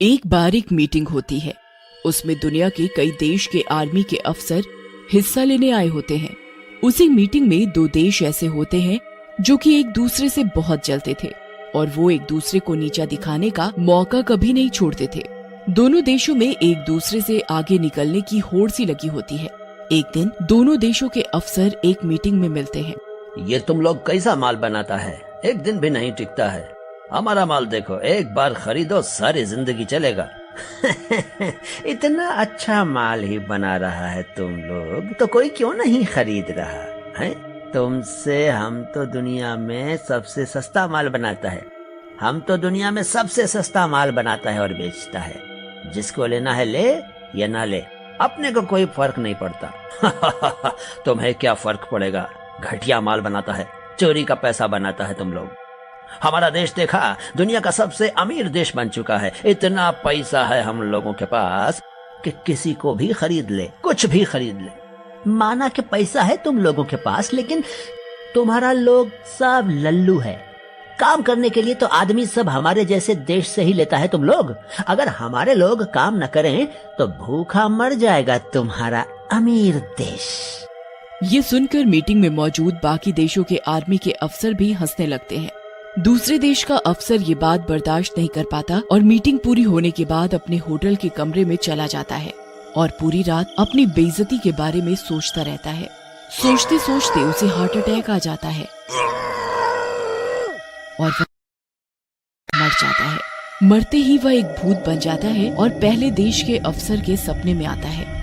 एक बार एक मीटिंग होती है। उसमें दुनिया के कई देश के आर्मी के अफसर हिस्सा लेने आए होते हैं। उसी मीटिंग में दो देश ऐसे होते हैं जो कि एक दूसरे से बहुत जलते थे और वो एक दूसरे को नीचा दिखाने का मौका कभी नहीं छोड़ते थे। दोनों देशों में एक दूसरे से आगे निकलने की होड़ सी लगी होती है। एक दिन दोनों देशों के अफसर एक मीटिंग में मिलते हैं। ये तुम लोग कैसा माल बनाता है, एक दिन भी नहीं टिकता है। हमारा माल देखो, एक बार खरीदो सारी जिंदगी चलेगा। इतना अच्छा माल ही बना रहा है तुम लोग, तो कोई क्यों नहीं खरीद रहा है? तुमसे हम तो दुनिया में सबसे सस्ता माल बनाता है। हम तो दुनिया में सबसे सस्ता माल बनाता है और बेचता है। जिसको लेना है ले या ना ले, अपने को कोई फर्क नहीं पड़ता। तुम्हें क्या फर्क पड़ेगा? घटिया माल बनाता है, चोरी का पैसा बनाता है तुम लोग। हमारा देश देखा, दुनिया का सबसे अमीर देश बन चुका है। इतना पैसा है हम लोगों के पास कि किसी को भी खरीद ले, कुछ भी खरीद ले। माना कि पैसा है तुम लोगों के पास, लेकिन तुम्हारा लोग सब लल्लू है। काम करने के लिए तो आदमी सब हमारे जैसे देश से ही लेता है तुम लोग। अगर हमारे लोग काम न करें तो भूखा मर जाएगा तुम्हारा अमीर देश। ये सुनकर मीटिंग में मौजूद बाकी देशों के आर्मी के अफसर भी हंसने लगते हैं। दूसरे देश का अफसर ये बात बर्दाश्त नहीं कर पाता और मीटिंग पूरी होने के बाद अपने होटल के कमरे में चला जाता है और पूरी रात अपनी बेइज्जती के बारे में सोचता रहता है। सोचते सोचते उसे हार्ट अटैक आ जाता है और वह मर जाता है। मरते ही वह एक भूत बन जाता है और पहले देश के अफसर के सपने में आता है।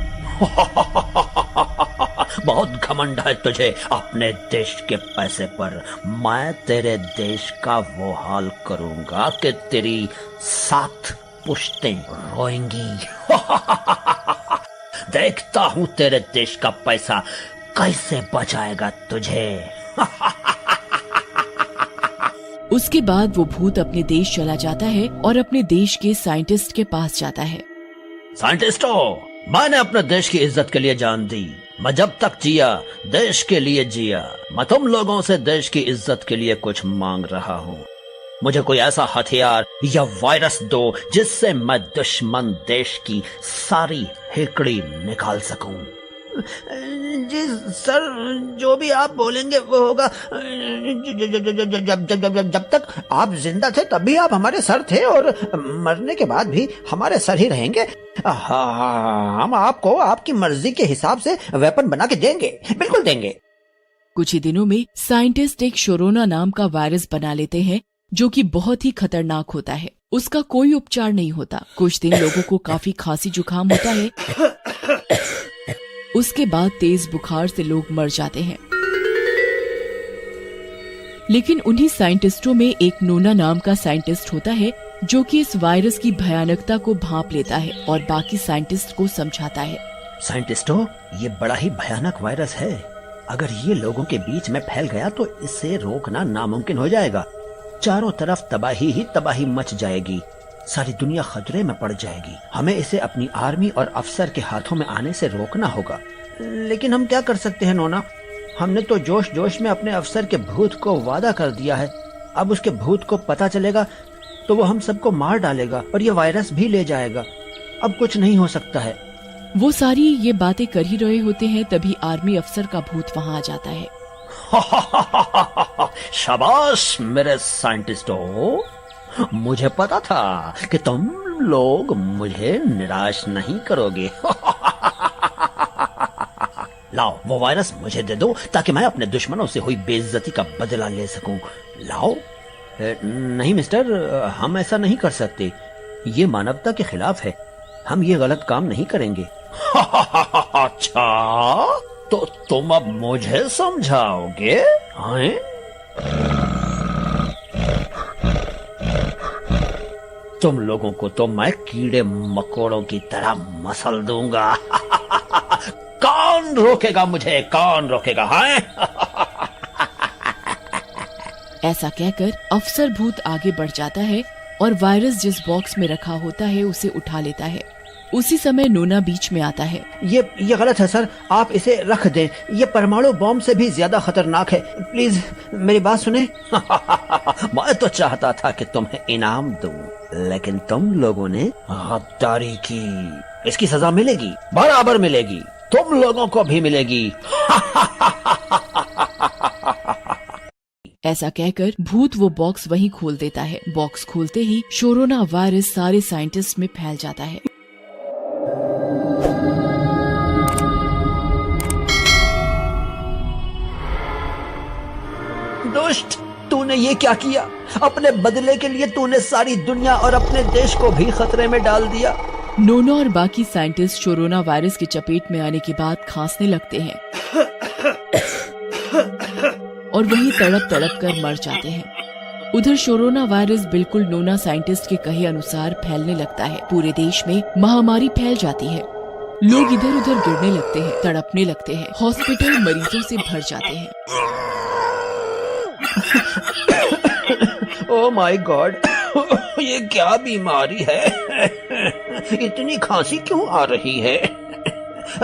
बहुत घमंड है तुझे अपने देश के पैसे पर। मैं तेरे देश का वो हाल करूंगा कि तेरी 7 पुश्तें रोएंगी। देखता हूँ तेरे देश का पैसा कैसे बचाएगा तुझे। उसके बाद वो भूत अपने देश चला जाता है और अपने देश के साइंटिस्ट के पास जाता है। साइंटिस्टों, मैंने अपने देश की इज्जत के लिए जान दी। मैं जब तक जिया देश के लिए जिया। मैं तुम लोगों से देश की इज्जत के लिए कुछ मांग रहा हूँ। मुझे कोई ऐसा हथियार या वायरस दो जिससे मैं दुश्मन देश की सारी हेकड़ी निकाल सकूं। जी सर, जो भी आप बोलेंगे वो होगा। जब तक आप जिंदा थे तब भी आप हमारे सर थे और मरने के बाद भी हमारे सर ही रहेंगे। हम आपको आपकी मर्जी के हिसाब से वेपन बना के देंगे, बिल्कुल देंगे। कुछ ही दिनों में साइंटिस्ट एक कोरोना नाम का वायरस बना लेते हैं जो कि बहुत ही खतरनाक होता है। उसका कोई उपचार नहीं होता। कुछ दिन लोगों को काफी खांसी जुकाम होता है। उसके बाद तेज बुखार से लोग मर जाते हैं। लेकिन उन्हीं साइंटिस्टों में एक नोना नाम का साइंटिस्ट होता है जो कि इस वायरस की भयानकता को भांप लेता है और बाकी साइंटिस्ट को समझाता है। साइंटिस्टों, ये बड़ा ही भयानक वायरस है। अगर ये लोगों के बीच में फैल गया तो इसे रोकना नामुमकिन हो जाएगा। चारों तरफ तबाही ही तबाही मच जाएगी। सारी दुनिया खतरे में पड़ जाएगी। हमें इसे अपनी आर्मी और अफसर के हाथों में आने से रोकना होगा। लेकिन हम क्या कर सकते हैं नोना? हमने तो जोश जोश में अपने अफसर के भूत को वादा कर दिया है। अब उसके भूत को पता चलेगा तो वो हम सबको मार डालेगा और ये वायरस भी ले जाएगा। अब कुछ नहीं हो सकता है। वो सारी ये बातें कर ही रहे होते हैं, तभी आर्मी अफसर का भूत वहाँ आ जाता है। शाबाश मेरे साइंटिस्टों, मुझे पता था कि तुम लोग मुझे निराश नहीं करोगे। लाओ वो वायरस मुझे दे दो ताकि मैं अपने दुश्मनों से हुई बेइज्जती का बदला ले सकूं। लाओ। नहीं मिस्टर, हम ऐसा नहीं कर सकते। ये मानवता के खिलाफ है। हम ये गलत काम नहीं करेंगे। अच्छा, तो तुम अब मुझे समझाओगे? हैं? तुम लोगों को तो मैं कीड़े मकोड़ों की तरह मसल दूंगा। कौन रोकेगा मुझे? कौन रोकेगा? हैं? ऐसा कहकर अफसर भूत आगे बढ़ जाता है और वायरस जिस बॉक्स में रखा होता है उसे उठा लेता है उसी समय नोना बीच में आता है। ये गलत है सर, आप इसे रख दें, ये परमाणु बॉम्ब से भी ज्यादा खतरनाक है, प्लीज मेरी बात सुने। मैं तो चाहता था कि तुम्हें इनाम दूं, लेकिन तुम लोगों ने गद्दारी की, इसकी सजा मिलेगी, बराबर मिलेगी, तुम लोगों को भी मिलेगी। ऐसा कहकर भूत वो बॉक्स वहीं खोल देता है। बॉक्स खोलते ही कोरोना वायरस सारे साइंटिस्ट में फैल जाता है। दुष्ट, तूने ये क्या किया? अपने बदले के लिए तूने सारी दुनिया और अपने देश को भी खतरे में डाल दिया। नोना और बाकी साइंटिस्ट कोरोना वायरस की चपेट में आने के बाद खांसने लगते हैं और वहीं तड़प तड़प कर मर जाते हैं। उधर कोरोना वायरस बिल्कुल नोना साइंटिस्ट के कहे अनुसार फैलने लगता है। पूरे देश में महामारी फैल जाती है। लोग इधर उधर गिरने लगते हैं, तड़पने लगते हैं, हॉस्पिटल मरीजों से भर जाते हैं। ओह माय गॉड, ये क्या बीमारी है? इतनी खांसी क्यों आ रही है?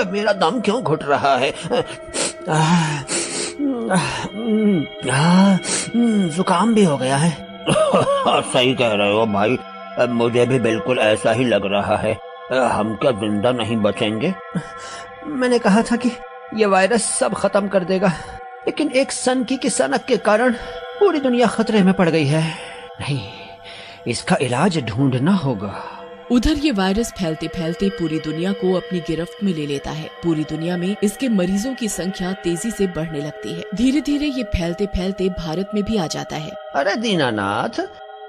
मेरा दम क्यों घुट रहा है? जुकाम भी हो गया है। सही कह रहे हो भाई, मुझे भी बिल्कुल ऐसा ही लग रहा है। हम क्या जिंदा नहीं बचेंगे? मैंने कहा था कि ये वायरस सब खत्म कर देगा, लेकिन एक सनकी की सनक के कारण पूरी दुनिया खतरे में पड़ गई है। नहीं, इसका इलाज ढूंढना होगा। उधर ये वायरस फैलते फैलते पूरी दुनिया को अपनी गिरफ्त में ले लेता है। पूरी दुनिया में इसके मरीजों की संख्या तेजी से बढ़ने लगती है। धीरे धीरे ये फैलते फैलते भारत में भी आ जाता है। अरे दीनानाथ,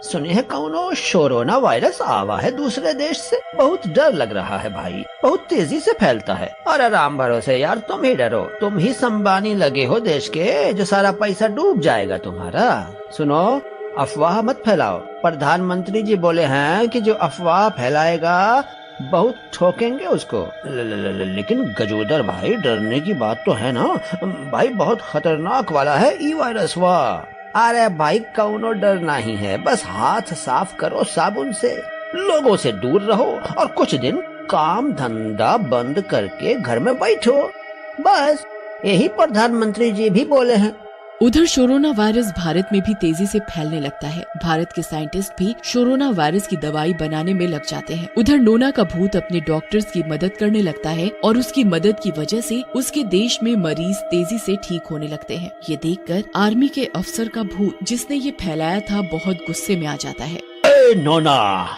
सुने है कौनो कोरोना वायरस आवा है दूसरे देश से? बहुत डर लग रहा है भाई, बहुत तेजी से फैलता है। अरे राम भरोसे यार, तुम ही डरो, तुम ही संबानी लगे हो देश के, जो सारा पैसा डूब जाएगा तुम्हारा। सुनो, अफवाह मत फैलाओ। प्रधानमंत्री जी बोले हैं कि जो अफवाह फैलाएगा बहुत ठोकेंगे उसको। लेकिन गजोदर भाई, डरने की बात तो है ना भाई, बहुत खतरनाक वाला है ई वायरस। वाह, अरे भाई कौनो डर नहीं है, बस हाथ साफ करो साबुन से, लोगों से दूर रहो और कुछ दिन काम धंधा बंद करके घर में बैठो, बस यही प्रधानमंत्री जी भी बोले हैं। उधर कोरोना वायरस भारत में भी तेजी से फैलने लगता है। भारत के साइंटिस्ट भी कोरोना वायरस की दवाई बनाने में लग जाते हैं। उधर नोना का भूत अपने डॉक्टर्स की मदद करने लगता है और उसकी मदद की वजह से उसके देश में मरीज तेजी से ठीक होने लगते हैं। ये देखकर आर्मी के अफसर का भूत, जिसने ये फैलाया था, बहुत गुस्से में आ जाता है। ए नोना,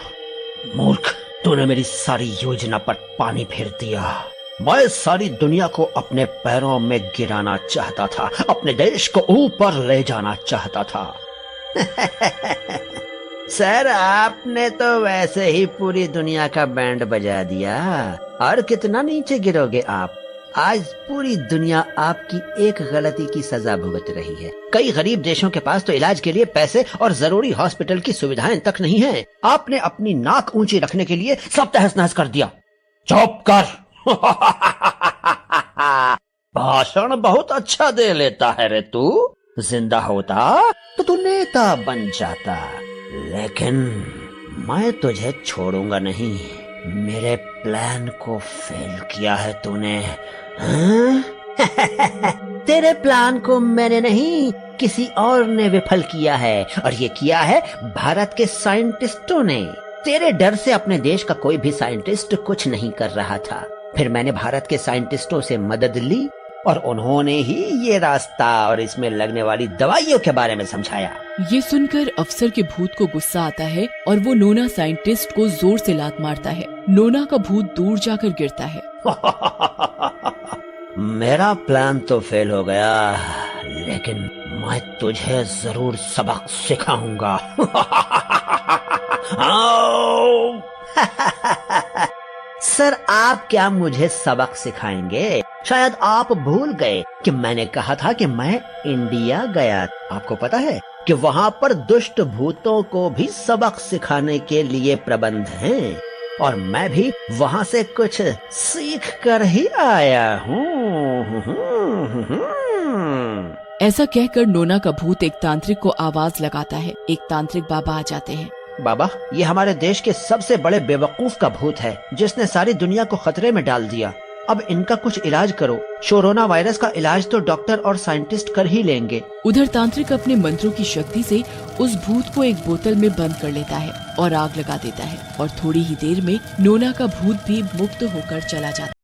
मूर्ख, तूने मेरी सारी योजना पर पानी फेर दिया। मैं सारी दुनिया को अपने पैरों में गिराना चाहता था, अपने देश को ऊपर ले जाना चाहता था। सर, आपने तो वैसे ही पूरी दुनिया का बैंड बजा दिया। और कितना नीचे गिरोगे आप? आज पूरी दुनिया आपकी एक गलती की सजा भुगत रही है। कई गरीब देशों के पास तो इलाज के लिए पैसे और जरूरी हॉस्पिटल की सुविधाएं तक नहीं है। आपने अपनी नाक ऊंची रखने के लिए सब तहस नहस कर दिया। चुप कर। भाषण बहुत अच्छा दे लेता है रे तू। जिंदा होता तो तू नेता बन जाता, लेकिन मैं तुझे छोड़ूंगा नहीं। मेरे प्लान को फेल किया है तूने। हाँ? तेरे प्लान को मैंने नहीं, किसी और ने विफल किया है, और ये किया है भारत के साइंटिस्टों ने। तेरे डर से अपने देश का कोई भी साइंटिस्ट कुछ नहीं कर रहा था। फिर मैंने भारत के साइंटिस्टों से मदद ली और उन्होंने ही ये रास्ता और इसमें लगने वाली दवाइयों के बारे में समझाया। ये सुनकर अफसर के भूत को गुस्सा आता है और वो नोना साइंटिस्ट को जोर से लात मारता है। नोना का भूत दूर जाकर गिरता है। मेरा प्लान तो फेल हो गया, लेकिन मैं तुझे जरूर सबक सिखाऊंगा। सर, आप क्या मुझे सबक सिखाएंगे? शायद आप भूल गए कि मैंने कहा था कि मैं इंडिया गया। आपको पता है कि वहाँ पर दुष्ट भूतों को भी सबक सिखाने के लिए प्रबंध हैं, और मैं भी वहाँ से कुछ सीख कर ही आया हूँ। ऐसा कहकर नोना का भूत एक तांत्रिक को आवाज लगाता है। एक तांत्रिक बाबा आ जाते हैं। बाबा, ये हमारे देश के सबसे बड़े बेवकूफ का भूत है जिसने सारी दुनिया को खतरे में डाल दिया। अब इनका कुछ इलाज करो। कोरोना वायरस का इलाज तो डॉक्टर और साइंटिस्ट कर ही लेंगे। उधर तांत्रिक अपने मंत्रों की शक्ति से उस भूत को एक बोतल में बंद कर लेता है और आग लगा देता है और थोड़ी ही देर में नोना का भूत भी मुक्त होकर चला जाता है।